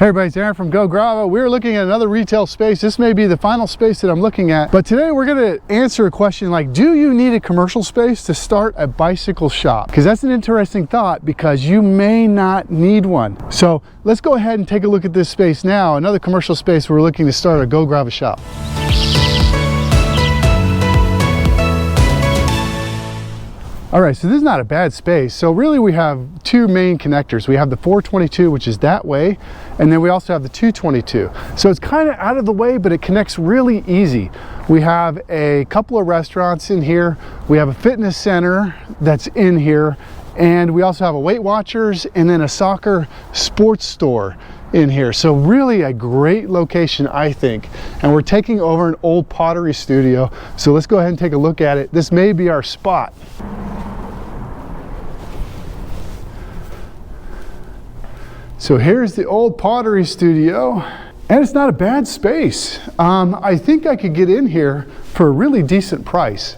Hey everybody, it's Aaron from Go Grava. We're looking at another retail space. This may be the final space that I'm looking at, but today we're going to answer a question like, do you need a commercial space to start a bicycle shop? Because that's an interesting thought, because you may not need one. So let's go ahead and take a look at this space now, another commercial space we're looking to start a Go Grava shop. All right, so this is not a bad space. So really we have two main connectors. We have the 422, which is that way, and then we also have the 222. So it's kind of out of the way, but it connects really easy. We have a couple of restaurants in here. We have a fitness center that's in here, and we also have a Weight Watchers and then a soccer sports store in here. So really a great location, I think. And we're taking over an old pottery studio. So let's go ahead and take a look at it. This may be our spot. So here's the old pottery studio, and it's not a bad space. I think I could get in here for a really decent price.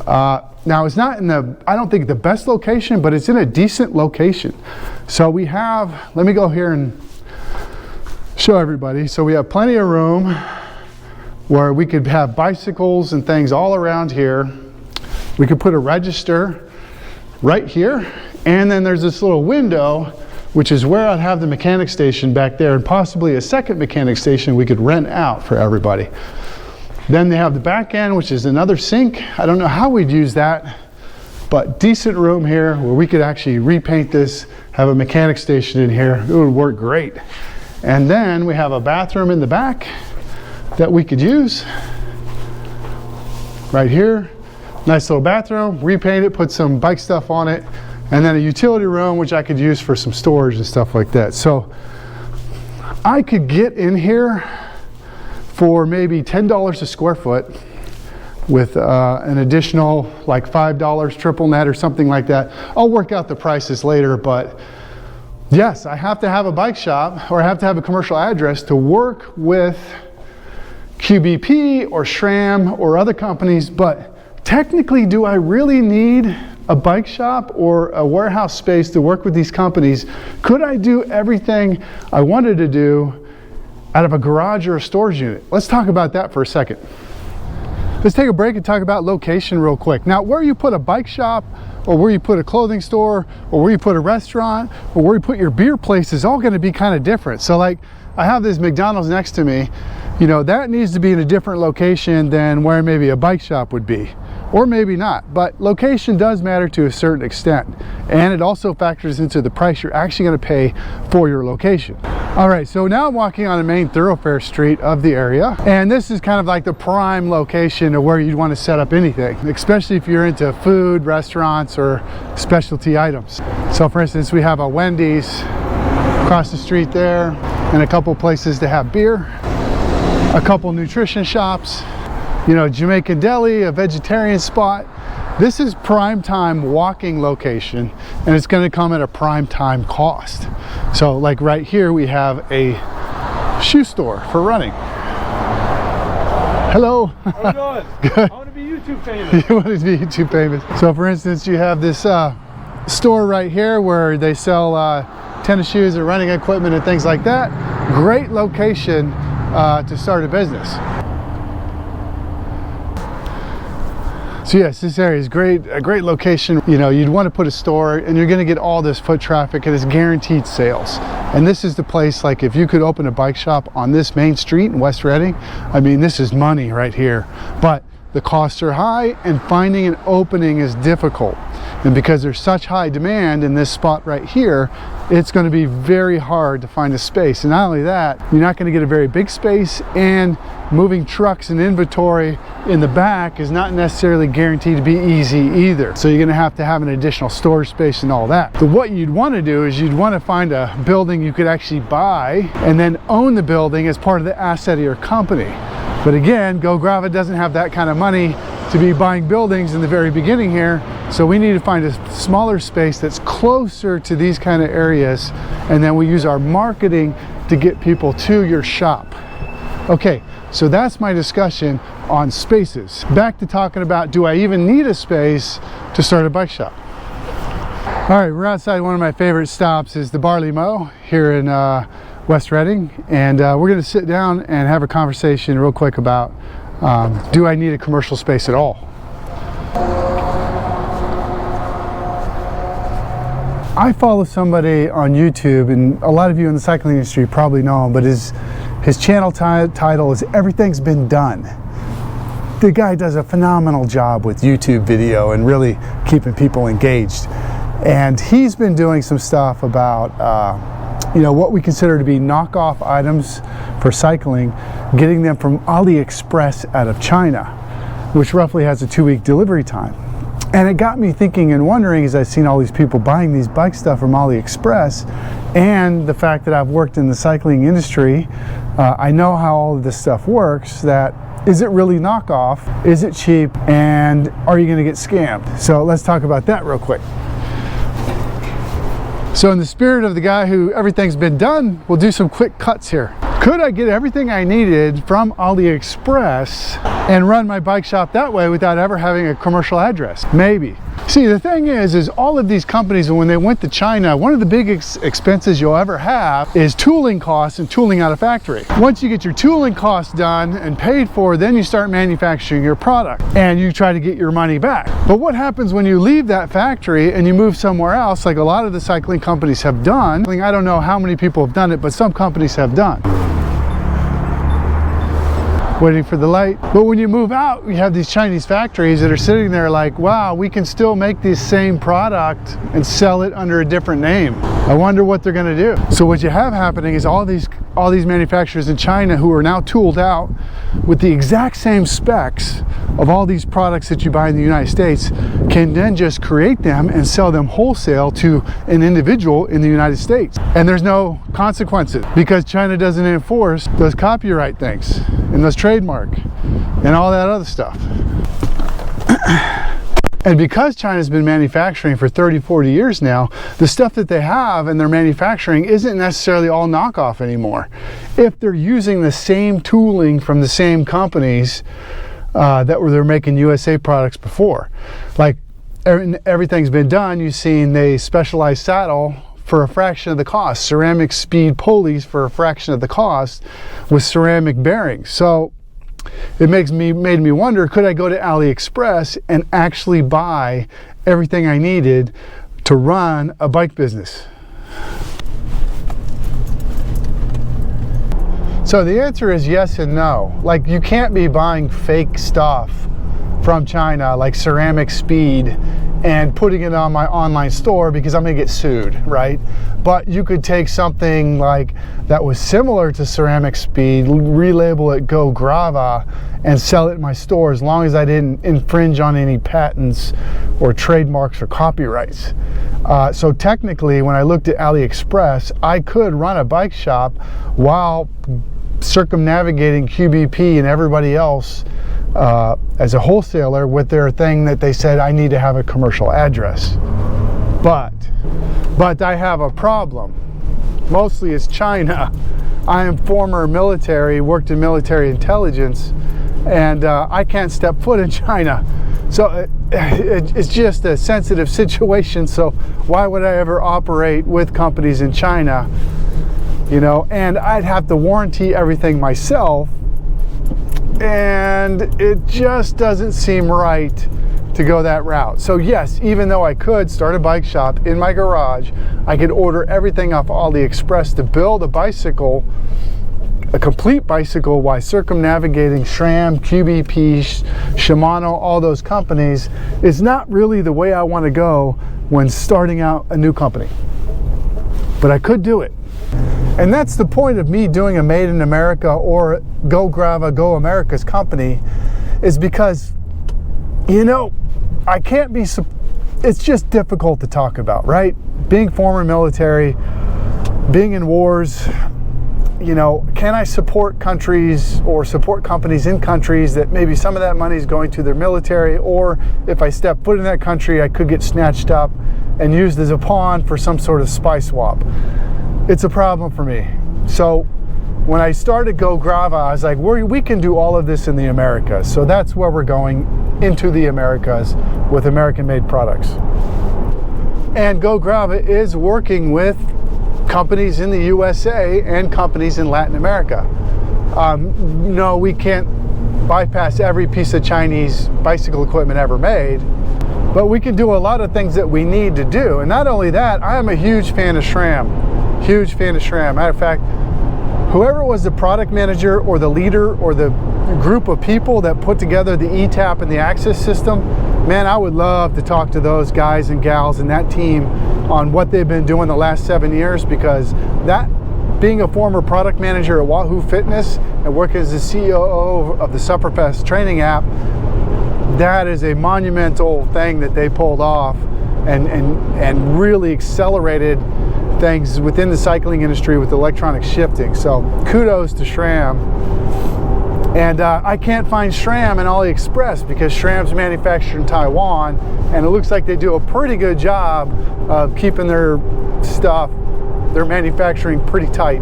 Now it's not in the, I don't think the best location, but it's in a decent location. So we have, let me go here and show everybody. So we have plenty of room where we could have bicycles and things all around here. We could put a register right here, and then there's this little window, which is where I'd have the mechanic station back there, and possibly a second mechanic station we could rent out for everybody. Then they have the back end, which is another sink. I don't know how we'd use that, but decent room here where we could actually repaint this, have a mechanic station in here. It would work great. And then we have a bathroom in the back that we could use right here. Nice little bathroom, repaint it, put some bike stuff on it. And then a utility room, which I could use for some storage and stuff like that. So I could get in here for maybe $10 a square foot with an additional like $5 triple net or something like that. I'll work out the prices later, but yes, I have to have a bike shop, or I have to have a commercial address to work with QBP or SRAM or other companies. But technically, do I really need a bike shop or a warehouse space to work with these companies? Could I do everything I wanted to do out of a garage or a storage unit? Let's talk about that for a second. Let's take a break and talk about location real quick. Now, where you put a bike shop, or where you put a clothing store, or where you put a restaurant, or where you put your beer place is all gonna be kind of different. So like, I have this McDonald's next to me, you know, that needs to be in a different location than where maybe a bike shop would be. Or maybe not, but location does matter to a certain extent. And it also factors into the price you're actually gonna pay for your location. All right, so now I'm walking on a main thoroughfare street of the area. And this is kind of like the prime location of where you'd wanna set up anything, especially if you're into food, restaurants, or specialty items. So for instance, we have a Wendy's across the street there, and a couple places to have beer, a couple nutrition shops, you know, Jamaican deli, a vegetarian spot. This is prime time walking location, and it's going to come at a prime time cost. So like right here, we have a shoe store for running. Hello. How's it going? Good. I want to be YouTube famous. You want to be YouTube famous. So for instance, you have this store right here where they sell tennis shoes and running equipment and things like that. Great location to start a business. So yes, this area is great, a great location. You know, you'd want to put a store, and you're going to get all this foot traffic, and it's guaranteed sales. And this is the place, like if you could open a bike shop on this main street in West Reading, I mean, this is money right here. But the costs are high, and finding an opening is difficult. And because there's such high demand in this spot right here, it's going to be very hard to find a space. And not only that, you're not going to get a very big space, and moving trucks and inventory in the back is not necessarily guaranteed to be easy either. So you're going to have an additional storage space and all that. So what you'd want to do is you'd want to find a building you could actually buy and then own the building as part of the asset of your company. But again, Go Grava doesn't have that kind of money to be buying buildings in the very beginning here. So we need to find a smaller space that's closer to these kind of areas, and then we use our marketing to get people to your shop. Okay, so that's my discussion on spaces. Back to talking about, do I even need a space to start a bike shop? All right, we're outside one of my favorite stops is the Barley Mow here in West Reading, and we're going to sit down and have a conversation real quick about do I need a commercial space at all? I follow somebody on YouTube, and a lot of you in the cycling industry probably know him, but his channel title is Everything's Been Done. The guy does a phenomenal job with YouTube video and really keeping people engaged. And he's been doing some stuff about what we consider to be knockoff items for cycling, getting them from AliExpress out of China, which roughly has a 2-week delivery time. And it got me thinking and wondering, as I've seen all these people buying these bike stuff from AliExpress, and the fact that I've worked in the cycling industry, I know how all of this stuff works, that is it really knockoff? Is it cheap? And are you going to get scammed? So let's talk about that real quick. So in the spirit of the guy who everything's been done, we'll do some quick cuts here. Could I get everything I needed from AliExpress and run my bike shop that way without ever having a commercial address? Maybe. See, the thing is all of these companies, when they went to China, one of the big expenses you'll ever have is tooling costs and tooling out of factory. Once you get your tooling costs done and paid for, then you start manufacturing your product and you try to get your money back. But what happens when you leave that factory and you move somewhere else, like a lot of the cycling companies have done? I don't know how many people have done it, but some companies have done. Waiting for the light. But when you move out, you have these Chinese factories that are sitting there like, wow, we can still make this same product and sell it under a different name. I wonder what they're going to do. So what you have happening is all these manufacturers in China who are now tooled out with the exact same specs of all these products that you buy in the United States can then just create them and sell them wholesale to an individual in the United States. And there's no consequences because China doesn't enforce those copyright things and those trademark and all that other stuff. And because China's been manufacturing for 30, 40 years now, the stuff that they have in their manufacturing isn't necessarily all knockoff anymore. If they're using the same tooling from the same companies they're making USA products before. Like everything's been done, you've seen they specialized saddle for a fraction of the cost, ceramic speed pulleys for a fraction of the cost with ceramic bearings. So it made me wonder, could I go to AliExpress and actually buy everything I needed to run a bike business? So the answer is yes and no. Like, you can't be buying fake stuff from China, like ceramic speed, and putting it on my online store because I'm gonna get sued, right? But you could take something like that was similar to ceramic speed, relabel it Go Grava, and sell it in my store as long as I didn't infringe on any patents or trademarks or copyrights. So technically, when I looked at AliExpress, I could run a bike shop while circumnavigating QBP and everybody else as a wholesaler with their thing that they said I need to have a commercial address. But I have a problem. Mostly it's China. I am former military, worked in military intelligence, and I can't step foot in China. So it's just a sensitive situation, so why would I ever operate with companies in China? You know, and I'd have to warranty everything myself, and it just doesn't seem right to go that route. So yes, even though I could start a bike shop in my garage, I could order everything off AliExpress to build a bicycle, a complete bicycle, while circumnavigating SRAM, QBP, Shimano, all those companies, is not really the way I want to go when starting out a new company. But I could do it. And that's the point of me doing a Made in America or Go Grava, Go America's company, is because, you know, I can't be, it's just difficult to talk about, right? Being former military, being in wars, you know, can I support countries or support companies in countries that maybe some of that money is going to their military, or if I step foot in that country, I could get snatched up and used as a pawn for some sort of spy swap. It's a problem for me. So when I started Go Grava, I was like, we can do all of this in the Americas. So that's where we're going, into the Americas with American-made products. And Go Grava is working with companies in the USA and companies in Latin America. No, we can't bypass every piece of Chinese bicycle equipment ever made, but we can do a lot of things that we need to do. And not only that, I am a huge fan of SRAM. Huge fan of SRAM. Matter of fact, whoever was the product manager or the leader or the group of people that put together the ETAP and the access system, man, I would love to talk to those guys and gals and that team on what they've been doing the last 7 years, because that, being a former product manager at Wahoo Fitness and working as the COO of the Sufferfest training app, that is a monumental thing that they pulled off and really accelerated things within the cycling industry with electronic shifting. So kudos to SRAM. And I can't find SRAM in AliExpress because SRAM's manufactured in Taiwan, and it looks like they do a pretty good job of keeping their stuff, their manufacturing, pretty tight.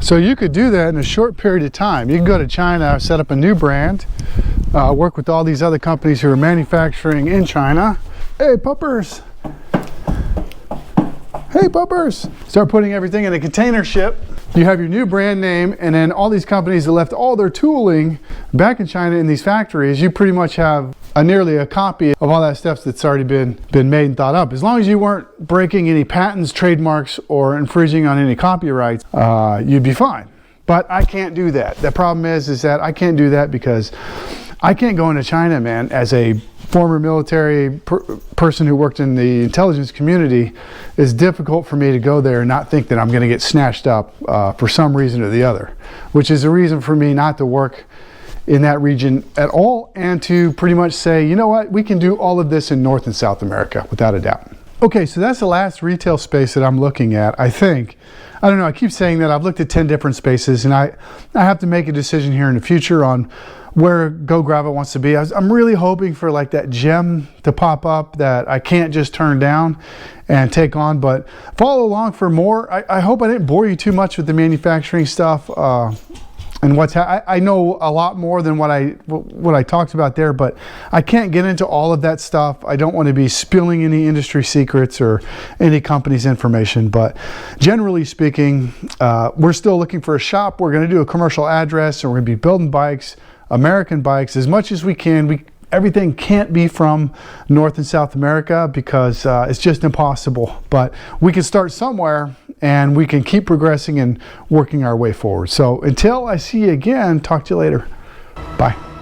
So you could do that in a short period of time. You can go to China, set up a new brand, work with all these other companies who are manufacturing in China. Hey, puppers! Hey, puppers! Start putting everything in a container ship. You have your new brand name, and then all these companies that left all their tooling back in China in these factories, you pretty much have nearly a copy of all that stuff that's already been made and thought up. As long as you weren't breaking any patents, trademarks, or infringing on any copyrights, you'd be fine. But I can't do that. The problem is that I can't do that because I can't go into China, man. As a former military person who worked in the intelligence community, it's difficult for me to go there and not think that I'm going to get snatched up for some reason or the other, which is a reason for me not to work in that region at all, and to pretty much say, you know what, we can do all of this in North and South America without a doubt. Okay, so that's the last retail space that I'm looking at, I think. I don't know, I keep saying that. I've looked at 10 different spaces, and I have to make a decision here in the future on where Go Grava wants to be. I'm really hoping for like that gem to pop up that I can't just turn down and take on, but follow along for more. I hope I didn't bore you too much with the manufacturing stuff and what's I know a lot more than what I talked about there, but I can't get into all of that stuff. I don't want to be spilling any industry secrets or any company's information, but generally speaking, we're still looking for a shop. We're going to do a commercial address, and we're going to be building bikes, American bikes, as much as we can. Everything can't be from North and South America because it's just impossible, but we can start somewhere and we can keep progressing and working our way forward. So until I see you again, talk to you later. Bye.